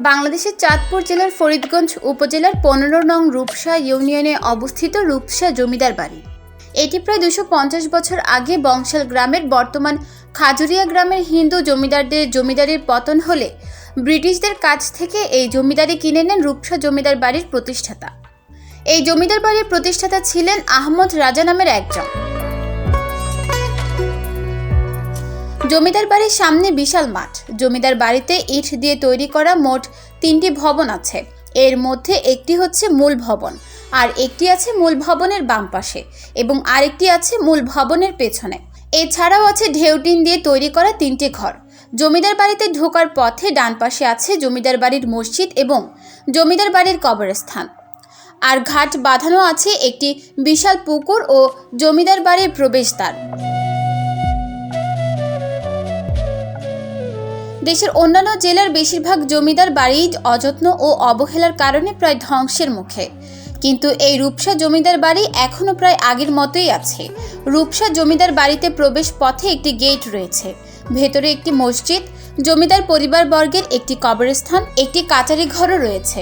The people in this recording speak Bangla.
বাংলাদেশের চাঁদপুর জেলার ফরিদগঞ্জ উপজেলার ১৫ নং রূপসা ইউনিয়নে অবস্থিত রূপসা জমিদার বাড়ি। এটি প্রায় ২৫০ বছর আগে বংশাল গ্রামের বর্তমান খাজুরিয়া গ্রামের হিন্দু জমিদারদের জমিদারির পতন হলে ব্রিটিশদের কাছ থেকে এই জমিদারি কিনে নেন রূপসা জমিদার বাড়ির প্রতিষ্ঠাতা। এই জমিদার বাড়ির প্রতিষ্ঠাতা ছিলেন আহমদ রাজা নামের একজন। জমিদার বাড়ির সামনে বিশাল মাঠ। জমিদার বাড়িতে ইট দিয়ে তৈরি করা মোট ৩টি ভবন আছে। এর মধ্যে একটি হচ্ছে মূল ভবন, আর একটি আছে মূল ভবনের বাম পাশে এবং আরেকটি আছে মূল ভবনের পেছনে। এছাড়াও আছে ঢেউটিন দিয়ে তৈরি করা 3টি ঘর। জমিদার বাড়িতে ঢোকার পথে ডান পাশে আছে জমিদার বাড়ির মসজিদ এবং জমিদার বাড়ির কবরস্থান। আর ঘাট বাঁধানো আছে একটি বিশাল পুকুর ও জমিদার বাড়ির প্রবেশদ্বার। দেশের অন্যান্য জেলার বেশিরভাগ জমিদার বাড়ি অযত্ন ও অবহেলার কারণে প্রায় ধ্বংসের মুখে, কিন্তু এই রূপসা জমিদার বাড়ি এখনও প্রায় আগের মতোই আছে। রূপসা জমিদার বাড়িতে প্রবেশ পথে একটি গেট রয়েছে, ভেতরে একটি মসজিদ, জমিদার পরিবারবর্গের একটি কবরস্থান, একটি কাচারি ঘরও রয়েছে।